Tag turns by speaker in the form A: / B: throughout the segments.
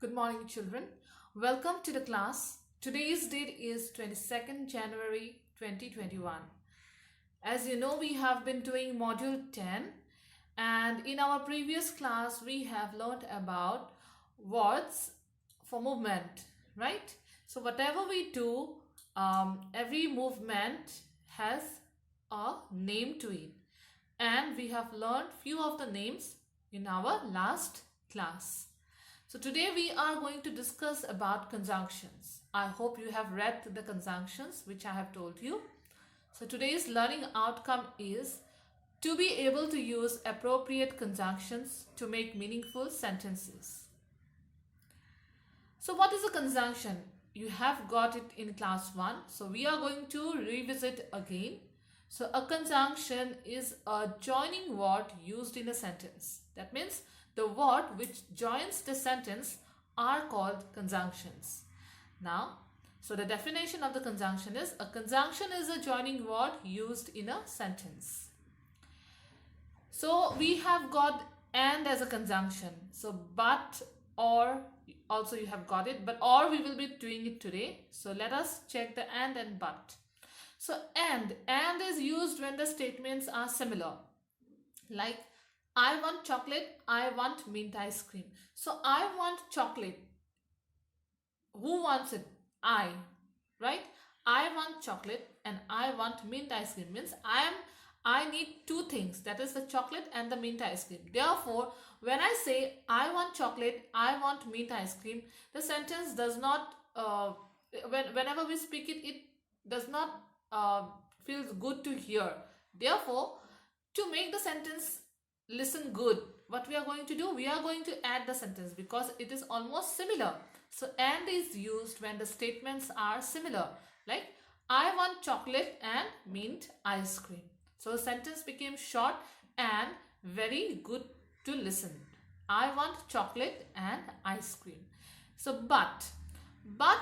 A: Good morning, children. Welcome to the class. Today's date is 22nd January 2021. As you know, we have been doing module 10, and in our previous class, we have learned about words for movement, right? So, whatever we do, every movement has a name to it, and we have learned few of the names in our last class. So today we are going to discuss about conjunctions. I hope you have read the conjunctions which I have told you. So today's learning outcome is to be able to use appropriate conjunctions to make meaningful sentences. So what is a conjunction? You have got it in class 1. So we are going to revisit again. So a conjunction is a joining word used in a sentence. That means the word which joins the sentence are called conjunctions. Now, so the definition of the conjunction is a conjunction is a joining word used in a sentence. So we have got and as a conjunction. So but, or, also you have got it, but or we will be doing it today. So let us check the and but. So and is used when the statements are similar. Like I want chocolate, I want mint ice cream. So I want chocolate. Who wants it? I, right? I want chocolate and I want mint ice cream. Means I need two things, that is the chocolate and the mint ice cream. Therefore, when I say I want chocolate, I want mint ice cream, the sentence does not, whenever we speak it, it does not feels good to hear. Therefore, to make the sentence listen good, what we are going to do, we are going to add the sentence because it is almost similar. So and is used when the statements are similar, like I want chocolate and mint ice cream. So the sentence became short and very good to listen. I want chocolate and ice cream. So but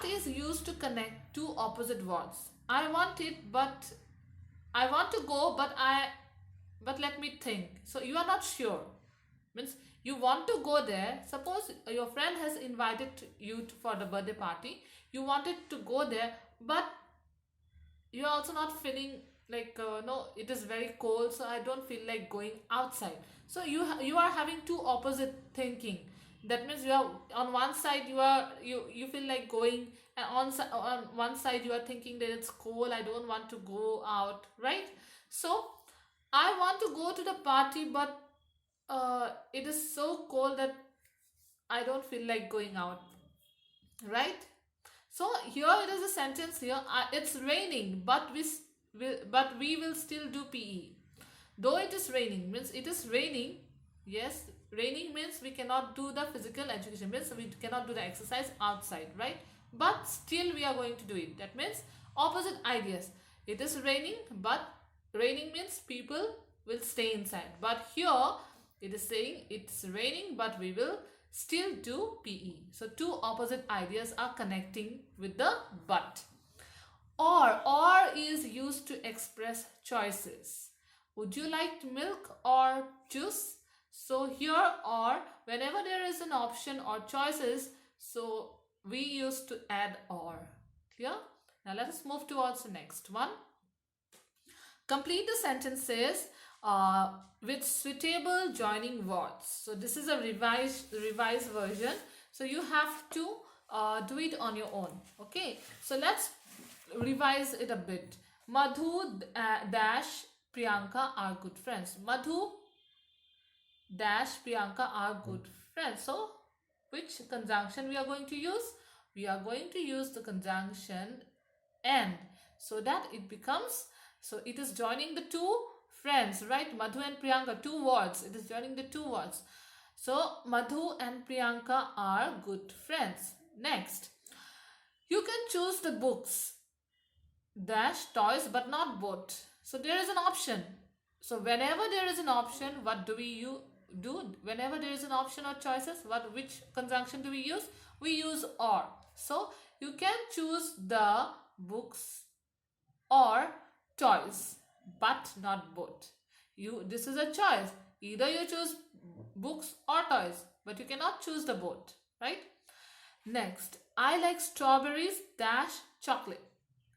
A: is used to connect two opposite words. I want it, but I want to go, but let me think. So you are not sure. Means you want to go there. Suppose your friend has invited you for the birthday party. You wanted to go there, but you are also not feeling like no, it is very cold, so I don't feel like going outside. So you are having two opposite thinking. That means you are on one side you feel like going, and on one side you are thinking that it's cold, I don't want to go out, right? So I want to go to the party, but it is so cold that I don't feel like going out, right? So here it is a sentence here. It's raining, but we will still do PE. Though it is raining, means it is raining. Yes, raining means we cannot do the physical education, means we cannot do the exercise outside, right? But still we are going to do it. That means opposite ideas. It is raining, but raining means people will stay inside. But here it is saying it's raining, but we will still do PE. So two opposite ideas are connecting with the but. Or is used to express choices. Would you like milk or juice? So here or, whenever there is an option or choices, so we used to add or. Clear? Now let us move towards the next one. Complete the sentences with suitable joining words. So this is a revised version. So you have to do it on your own. Okay. So let's revise it a bit. Madhu dash Priyanka are good friends. Madhu dash Priyanka are good friends. So which conjunction we are going to use? We are going to use the conjunction and, so that it becomes, so it is joining the two friends, right? Madhu and Priyanka, two words. It is joining the two words. So Madhu and Priyanka are good friends. Next, you can choose the books dash toys but not boat. So there is an option. So whenever there is an option, what do we do? Whenever there is an option or choices, which conjunction do we use? We use or. So you can choose the books or toys but not both. This is a choice. Either you choose books or toys, but you cannot choose the both, right? Next, I like strawberries dash chocolate.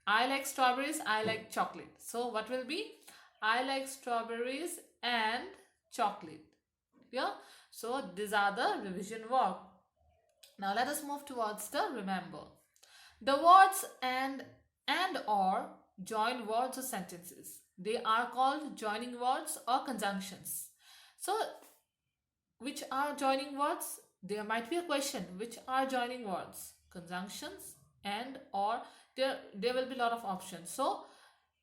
A: I like strawberries, I like chocolate. So what will be? I like strawberries and chocolate. Yeah. So these are the revision work. Now let us move towards the remember. The words and or join words or sentences. They are called joining words or conjunctions. So which are joining words? There might be a question. Which are joining words? Conjunctions and or there will be a lot of options. So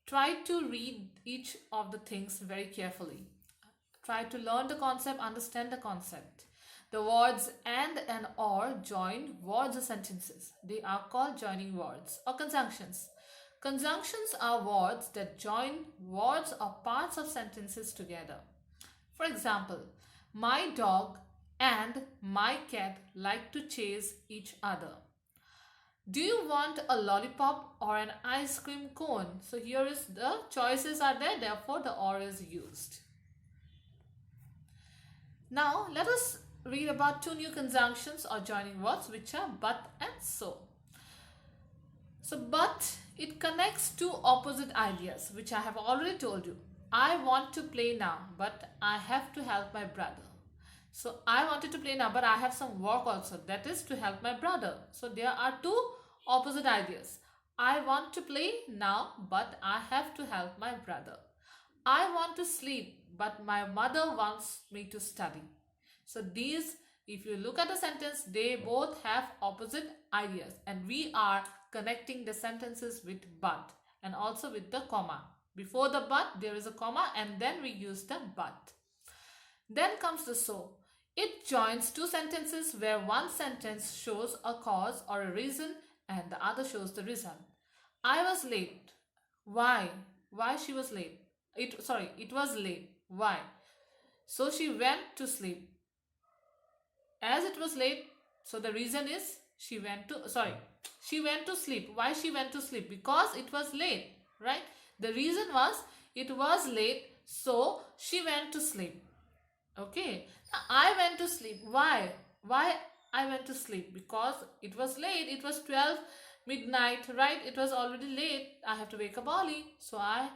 A: try to read each of the things very carefully. Try to learn the concept, understand the concept. The words and or join words or sentences. They are called joining words or conjunctions. Conjunctions are words that join words or parts of sentences together. For example, my dog and my cat like to chase each other. Do you want a lollipop or an ice cream cone? So here is the choices are there, therefore the or is used. Now let us read about two new conjunctions or joining words, which are but and so. So but, it connects two opposite ideas, which I have already told you. I want to play now, but I have to help my brother. So I wanted to play now, but I have some work also, that is to help my brother. So there are two opposite ideas. I want to play now, but I have to help my brother. I want to sleep, but my mother wants me to study. So these, if you look at the sentence, they both have opposite ideas, and we are connecting the sentences with but and also with the comma. Before the but, there is a comma, and then we use the but. Then comes the so. It joins two sentences where one sentence shows a cause or a reason and the other shows the result. I was late. Why? Why she was late? It was late. Why? So she went to sleep. As it was late, so the reason is she went to sleep. Why she went to sleep? Because it was late, right? The reason was it was late, so she went to sleep. Okay. Now, I went to sleep. Why? Why I went to sleep? Because it was late. It was 12 midnight, right? It was already late. I have to wake up early. So I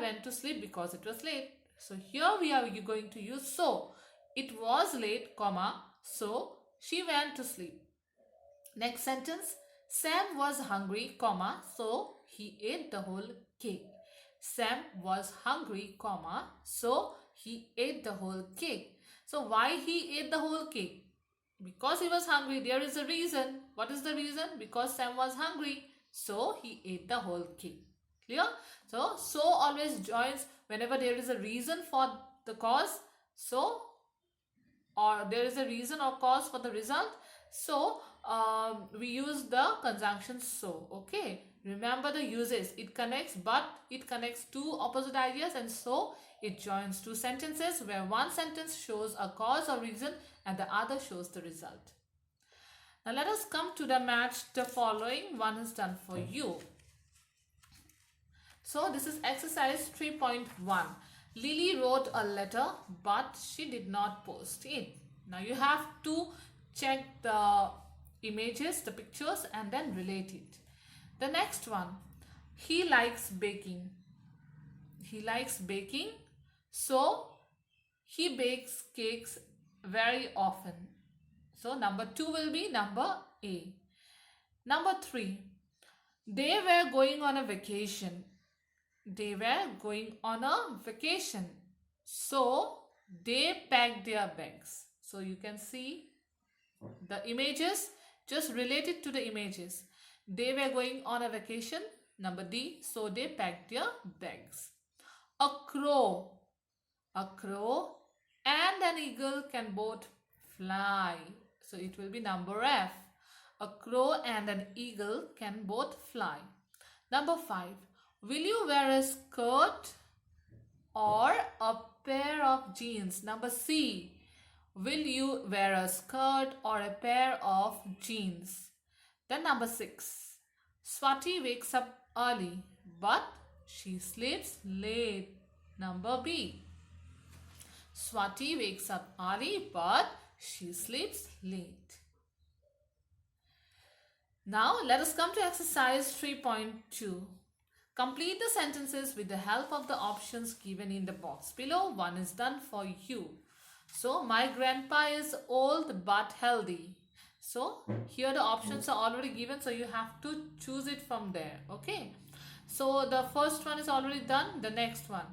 A: went to sleep because it was late. So here we are going to use so. It was late, comma, so she went to sleep. Next sentence. Sam was hungry, comma, so he ate the whole cake. Sam was hungry, comma, so he ate the whole cake. So why he ate the whole cake? Because he was hungry. There is a reason. What is the reason? Because Sam was hungry, so he ate the whole cake. Clear? So always joins whenever there is a reason for the cause. So, or there is a reason or cause for the result. So we use the conjunction so. Okay. Remember the uses. It connects two opposite ideas, and so it joins two sentences where one sentence shows a cause or reason and the other shows the result. Now let us come to the match the following. One is done for you. So this is exercise 3.1. Lily wrote a letter, but she did not post it. Now you have to check the images, the pictures, and then relate it. The next one, he likes baking. He likes baking, so he bakes cakes very often. So number 2 will be number A. Number 3, they were going on a vacation. They were going on a vacation, so they packed their bags. So you can see the images, just relate it to the images. They were going on a vacation, number D, so they packed their bags. A crow and an eagle can both fly, so it will be number F. A crow and an eagle can both fly. Number 5, will you wear a skirt or a pair of jeans? Number C, will you wear a skirt or a pair of jeans? Then number 6, Swati wakes up early, but she sleeps late. Number B, Swati wakes up early, but she sleeps late. Now let us come to exercise 3.2. Complete the sentences with the help of the options given in the box below. One is done for you. So my grandpa is old but healthy. So here the options are already given, so you have to choose it from there. Okay. So the first one is already done. The next one.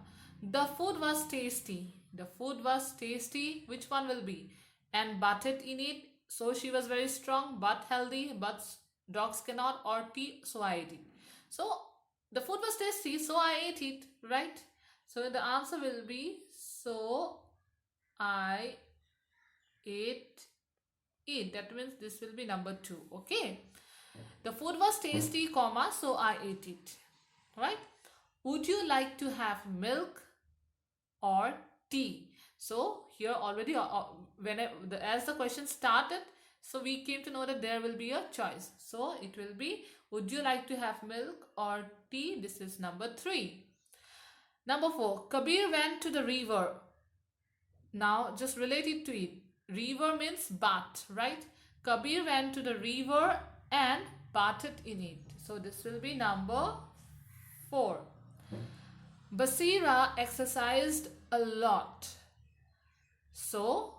A: The food was tasty. The food was tasty. Which one will be? And butted in it. So she was very strong but healthy, but dogs cannot, or tea, so I ate it. So the food was tasty, so I ate it, right? So the answer will be, so I ate it. That means this will be number 2. Okay. The food was tasty, comma, so I ate it. Right? Would you like to have milk or tea? So here already, as the question started, so we came to know that there will be a choice. So it will be, would you like to have milk or tea? This is number 3. Number 4, Kabir went to the river. Now just relate it to it. River means bath, right? Kabir went to the river and bathed in it. So this will be number 4. Basira exercised a lot. So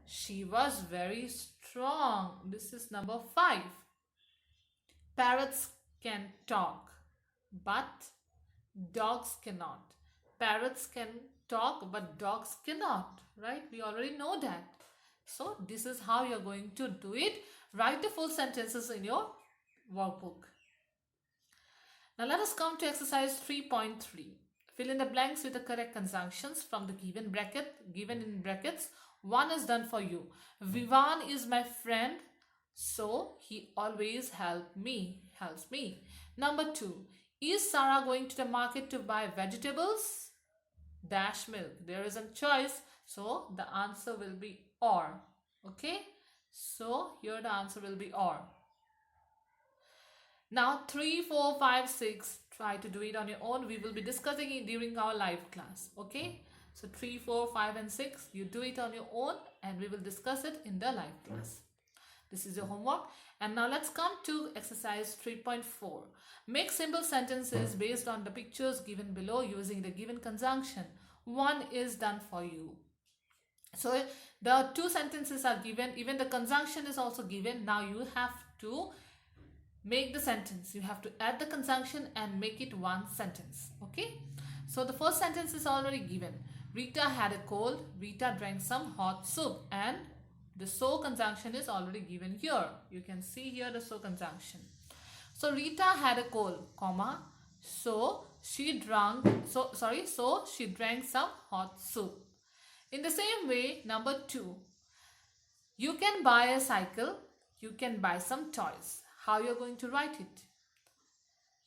A: she was very strong. This is number 5. Parrots can talk, but dogs cannot. Parrots can talk, but dogs cannot, right? We already know that. So this is how you're going to do it. Write the full sentences in your workbook. Now let us come to exercise 3.3. Fill in the blanks with the correct conjunctions from the given in brackets. One is done for you. Vivan is my friend, so he always helps me. Number 2. Is Sarah going to the market to buy vegetables? Dash milk. There is a choice, so the answer will be or. Okay, so here the answer will be or. Now 3, 4, 5, 6, try to do it on your own. We will be discussing it during our live class. Okay, so 3, 4, 5 and 6, you do it on your own and we will discuss it in the live class. This is your homework. And now let's come to exercise 3.4. Make simple sentences based on the pictures given below using the given conjunction. One is done for you. So the 2 sentences are given, even the conjunction is also given. Now you have to make the sentence. You have to add the conjunction and make it one sentence. Okay, so the first sentence is already given. Rita had a cold. Rita drank some hot soup. And the so conjunction is already given here. You can see here the so conjunction. So Rita had a cold, comma, so she drank some hot soup. In the same way, number 2, you can buy a cycle, you can buy some toys. How you're going to write it?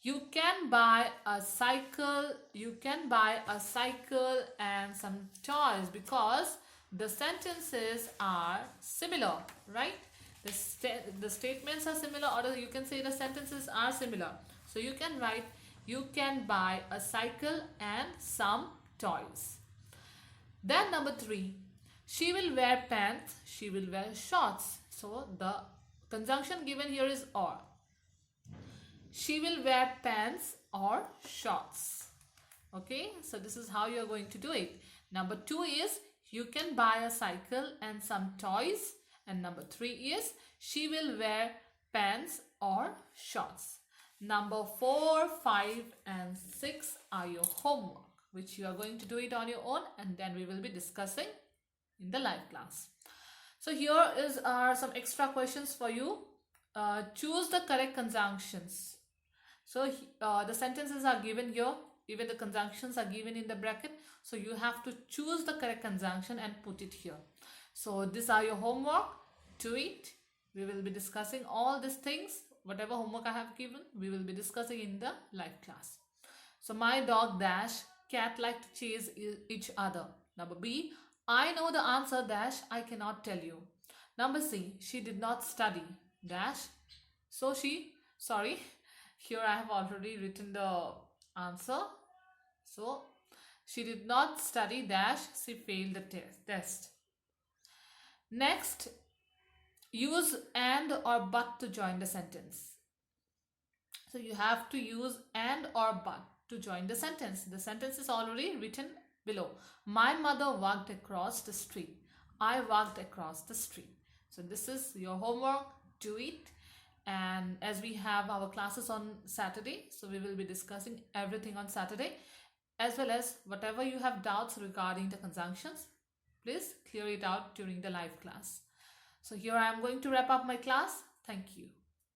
A: You can buy a cycle, and some toys, because the sentences are similar, right? The statements are similar, or you can say the sentences are similar. So you can write, you can buy a cycle and some toys. Then number 3, she will wear pants, she will wear shorts. So the conjunction given here is or. She will wear pants or shorts. Okay, so this is how you are going to do it. Number 2 is, you can buy a cycle and some toys. And number 3 is, she will wear pants or shorts. Number 4, 5 and 6 are your homework, which you are going to do it on your own, and then we will be discussing in the live class. So here are some extra questions for you. Choose the correct conjunctions. So the sentences are given here, even the conjunctions are given in the bracket. So you have to choose the correct conjunction and put it here. So these are your homework. Do it. We will be discussing all these things. Whatever homework I have given, we will be discussing in the live class. So my dog dash, cat like to chase each other. Number B, I know the answer dash, I cannot tell you. Number C, she did not study dash. So here I have already written the answer. So she did not study dash, she failed the test. Next, use and or but to join the sentence. So you have to use and or but to join the sentence. The sentence is already written below. My mother walked across the street. I walked across the street. So this is your homework. Do it. And as we have our classes on Saturday, so we will be discussing everything on Saturday, as well as whatever you have doubts regarding the conjunctions, please clear it out during the live class. So here I am going to wrap up my class. Thank you.